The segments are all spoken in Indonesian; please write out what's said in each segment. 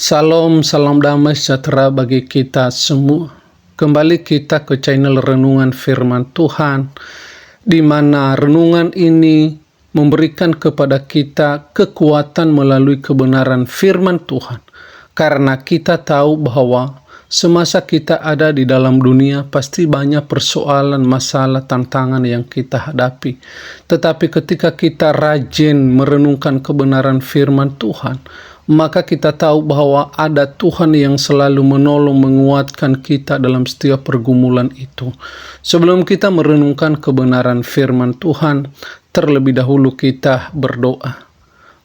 Salam, salam damai sejahtera bagi kita semua. Kembali kita ke channel Renungan Firman Tuhan, di mana renungan ini memberikan kepada kita kekuatan melalui kebenaran firman Tuhan. Karena kita tahu bahwa semasa kita ada di dalam dunia, pasti banyak persoalan, masalah, tantangan yang kita hadapi. Tetapi ketika kita rajin merenungkan kebenaran firman Tuhan, maka kita tahu bahwa ada Tuhan yang selalu menolong, menguatkan kita dalam setiap pergumulan itu. Sebelum kita merenungkan kebenaran firman Tuhan, terlebih dahulu kita berdoa.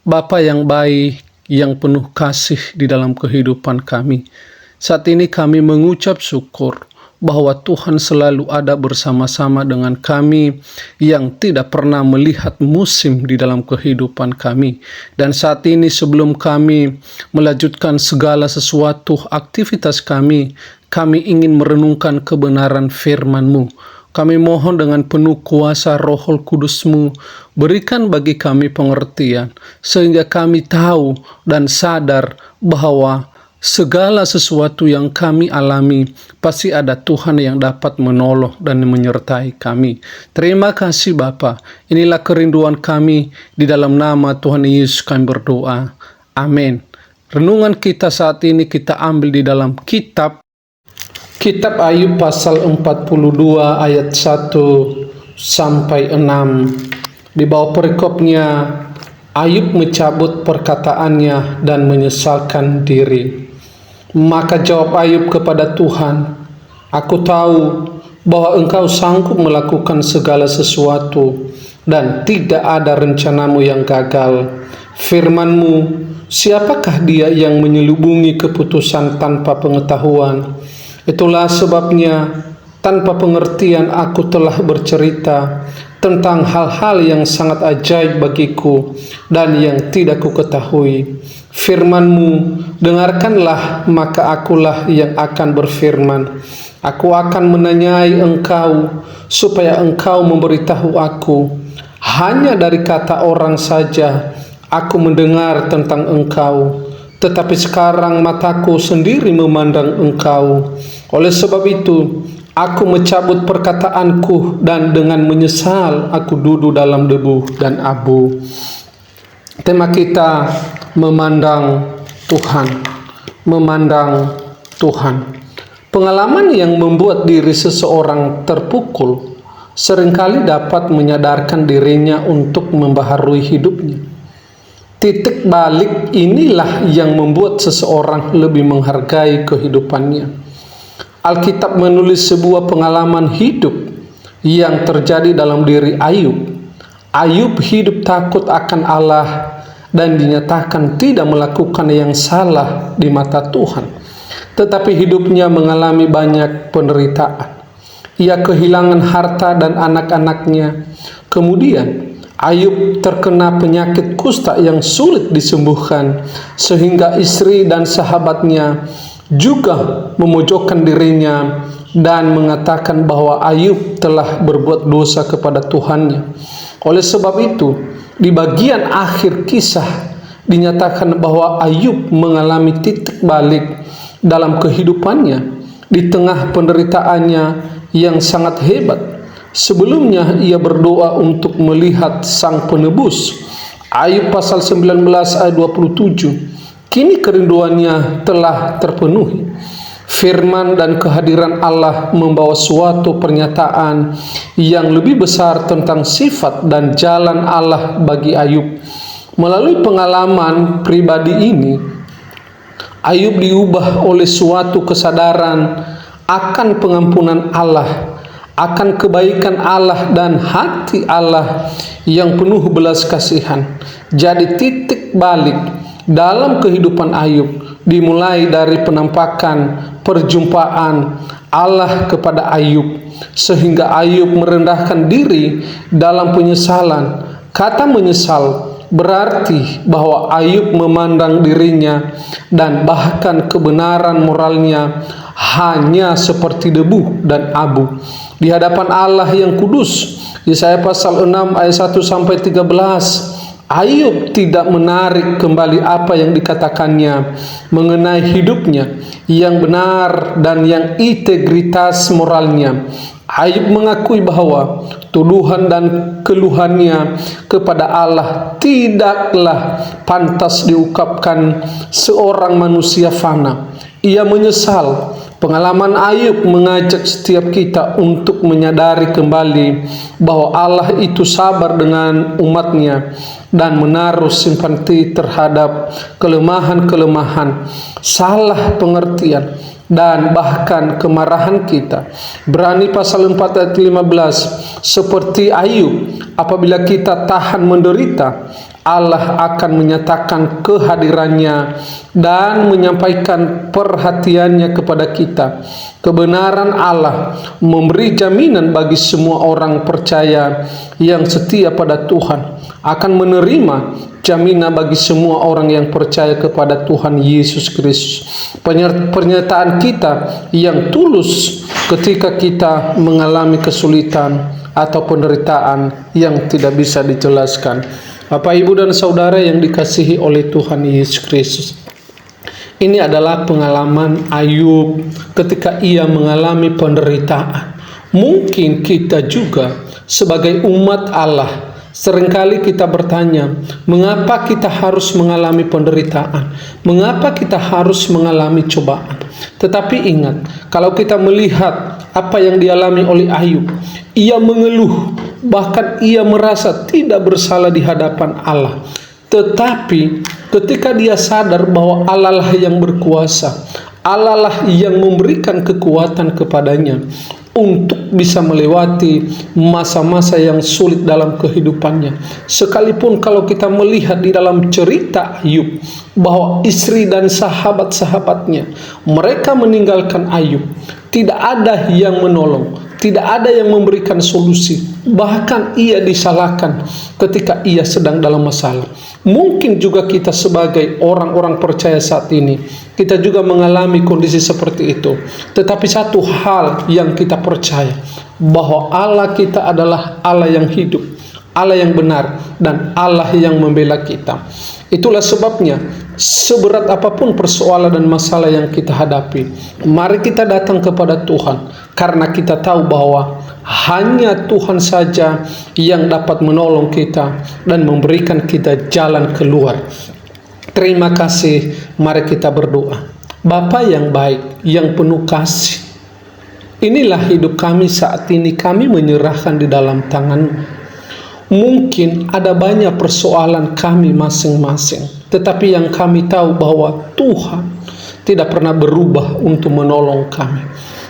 Bapa yang baik, yang penuh kasih di dalam kehidupan kami, saat ini kami mengucap syukur bahwa Tuhan selalu ada bersama-sama dengan kami yang tidak pernah melihat musim di dalam kehidupan kami. Dan saat ini sebelum kami melanjutkan segala sesuatu aktivitas kami ingin merenungkan kebenaran firman-Mu. Kami mohon dengan penuh kuasa Roh Kudus-Mu, berikan bagi kami pengertian, sehingga kami tahu dan sadar bahwa segala sesuatu yang kami alami, pasti ada Tuhan yang dapat menolong dan menyertai kami. Terima kasih Bapa. Inilah kerinduan kami, di dalam nama Tuhan Yesus kami berdoa. Amin. Renungan kita saat ini kita ambil di dalam Kitab Ayub pasal 42 ayat 1 sampai 6. Di bawah perikopnya, Ayub mencabut perkataannya dan menyesalkan diri. Maka jawab Ayub kepada Tuhan, "Aku tahu bahwa Engkau sanggup melakukan segala sesuatu dan tidak ada rencanamu yang gagal. Firman-Mu, siapakah dia yang menyelubungi keputusan tanpa pengetahuan? Itulah sebabnya tanpa pengertian aku telah bercerita tentang hal-hal yang sangat ajaib bagiku dan yang tidak ku ketahui. Firman-Mu, dengarkanlah, maka akulah yang akan berfirman. Aku akan menanyai Engkau, supaya Engkau memberitahu aku. Hanya dari kata orang saja aku mendengar tentang Engkau, tetapi sekarang mataku sendiri memandang Engkau. Oleh sebab itu, aku mencabut perkataanku dan dengan menyesal aku duduk dalam debu dan abu." Tema kita memandang Tuhan. Memandang Tuhan. Pengalaman yang membuat diri seseorang terpukul seringkali dapat menyadarkan dirinya untuk membaharui hidupnya. Titik balik inilah yang membuat seseorang lebih menghargai kehidupannya. Alkitab menulis sebuah pengalaman hidup yang terjadi dalam diri Ayub. Ayub hidup takut akan Allah dan dinyatakan tidak melakukan yang salah di mata Tuhan. Tetapi hidupnya mengalami banyak penderitaan. Ia kehilangan harta dan anak-anaknya. Kemudian Ayub terkena penyakit kusta yang sulit disembuhkan, sehingga istri dan sahabatnya juga memojokkan dirinya dan mengatakan bahwa Ayub telah berbuat dosa kepada Tuhannya. Oleh sebab itu, di bagian akhir kisah dinyatakan bahwa Ayub mengalami titik balik dalam kehidupannya di tengah penderitaannya yang sangat hebat. Sebelumnya ia berdoa untuk melihat Sang Penebus. Ayub pasal 19 ayat 27. Kini kerinduannya telah terpenuhi. Firman dan kehadiran Allah membawa suatu pernyataan yang lebih besar tentang sifat dan jalan Allah bagi Ayub. Melalui pengalaman pribadi ini, Ayub diubah oleh suatu kesadaran akan pengampunan Allah, akan kebaikan Allah dan hati Allah yang penuh belas kasihan. Jadi titik balik dalam kehidupan Ayub dimulai dari penampakan perjumpaan Allah kepada Ayub, sehingga Ayub merendahkan diri dalam penyesalan. Kata menyesal berarti bahwa Ayub memandang dirinya dan bahkan kebenaran moralnya hanya seperti debu dan abu di hadapan Allah yang kudus. Yesaya pasal 6 ayat 1 sampai 13. Ayub tidak menarik kembali apa yang dikatakannya mengenai hidupnya yang benar dan yang integritas moralnya. Ayub mengakui bahwa tuduhan dan keluhannya kepada Allah tidaklah pantas diungkapkan seorang manusia fana. Ia menyesal. Pengalaman Ayub mengajak setiap kita untuk menyadari kembali bahwa Allah itu sabar dengan umatnya dan menaruh simpati terhadap kelemahan-kelemahan, salah pengertian, dan bahkan kemarahan kita. Ibrani pasal 4 ayat 15, seperti Ayub, apabila kita tahan menderita, Allah akan menyatakan kehadirannya dan menyampaikan perhatiannya kepada kita. Kebenaran Allah memberi jaminan bagi semua orang percaya yang setia pada Tuhan akan menerima jaminan bagi semua orang yang percaya kepada Tuhan Yesus Kristus. Pernyataan kita yang tulus ketika kita mengalami kesulitan atau penderitaan yang tidak bisa dijelaskan. Bapak, Ibu, dan Saudara yang dikasihi oleh Tuhan Yesus Kristus, ini adalah pengalaman Ayub ketika ia mengalami penderitaan. Mungkin kita juga sebagai umat Allah, seringkali kita bertanya, mengapa kita harus mengalami penderitaan? Mengapa kita harus mengalami cobaan? Tetapi ingat, kalau kita melihat apa yang dialami oleh Ayub, ia mengeluh, bahkan ia merasa tidak bersalah di hadapan Allah. Tetapi ketika dia sadar bahwa Allah lah yang berkuasa, Allah lah yang memberikan kekuatan kepadanya untuk bisa melewati masa-masa yang sulit dalam kehidupannya. Sekalipun kalau kita melihat di dalam cerita Ayub bahwa istri dan sahabat-sahabatnya mereka meninggalkan Ayub, tidak ada yang menolong, tidak ada yang memberikan solusi, bahkan ia disalahkan ketika ia sedang dalam masalah. Mungkin juga kita sebagai orang-orang percaya saat ini, kita juga mengalami kondisi seperti itu. Tetapi satu hal yang kita percaya, bahwa Allah kita adalah Allah yang hidup, Allah yang benar, dan Allah yang membela kita. Itulah sebabnya seberat apapun persoalan dan masalah yang kita hadapi, mari kita datang kepada Tuhan, karena kita tahu bahwa hanya Tuhan saja yang dapat menolong kita dan memberikan kita jalan keluar. Terima kasih, mari kita berdoa. Bapa yang baik, yang penuh kasih, inilah hidup kami saat ini, kami menyerahkan di dalam tangan-Mu. Mungkin ada banyak persoalan kami masing-masing, tetapi yang kami tahu bahwa Tuhan tidak pernah berubah untuk menolong kami.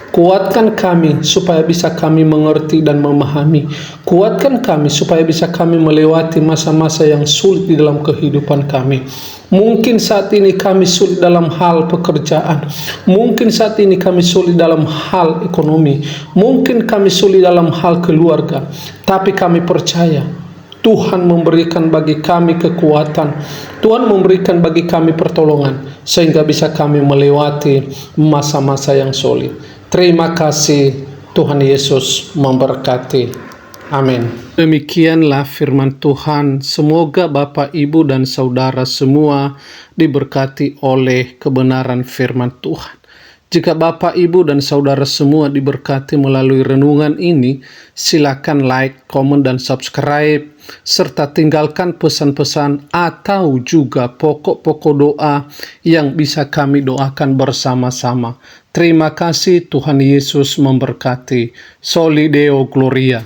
Kuatkan kami supaya bisa kami mengerti dan memahami. Kuatkan kami supaya bisa kami melewati masa-masa yang sulit di dalam kehidupan kami. Mungkin saat ini kami sulit dalam hal pekerjaan. Mungkin saat ini kami sulit dalam hal ekonomi. Mungkin kami sulit dalam hal keluarga. Tapi kami percaya Tuhan memberikan bagi kami kekuatan. Tuhan memberikan bagi kami pertolongan, sehingga bisa kami melewati masa-masa yang sulit. Terima kasih, Tuhan Yesus memberkati. Amin. Demikianlah firman Tuhan. Semoga Bapak, Ibu, dan Saudara semua diberkati oleh kebenaran firman Tuhan. Jika Bapak, Ibu, dan Saudara semua diberkati melalui renungan ini, silakan like, komen, dan subscribe, serta tinggalkan pesan-pesan atau juga pokok-pokok doa yang bisa kami doakan bersama-sama. Terima kasih, Tuhan Yesus memberkati. Soli Deo Gloria.